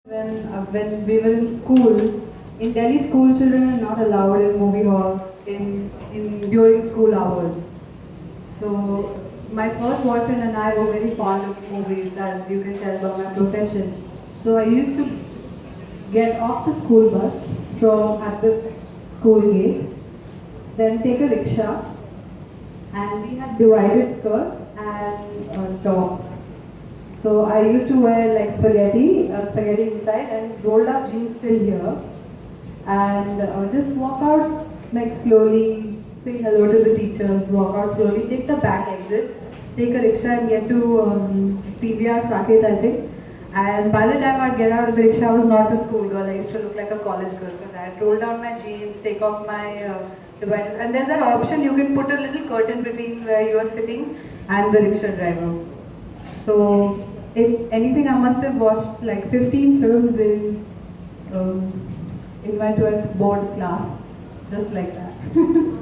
When we were in school, in Delhi, school children are not allowed in movie halls during school hours. So my first boyfriend and I were very fond of movies, as you can tell by my profession. So I used to get off the school bus from at the school gate, then take a rickshaw, and we had divided skirts and tops. So I used to wear like spaghetti inside and rolled up jeans till here, and just walk out like slowly, say hello to the teachers, walk out slowly, take the back exit, take a rickshaw and get to PVR Saket, I think. And by the time I'd get out of the rickshaw, I was not a schoolgirl. I used to look like a college girl because I had rolled down my jeans, take off my dividers, and there's that option you can put a little curtain between where you are sitting and the rickshaw driver. So, if anything, I must have watched like 15 films um, in my 12th board class, just like that.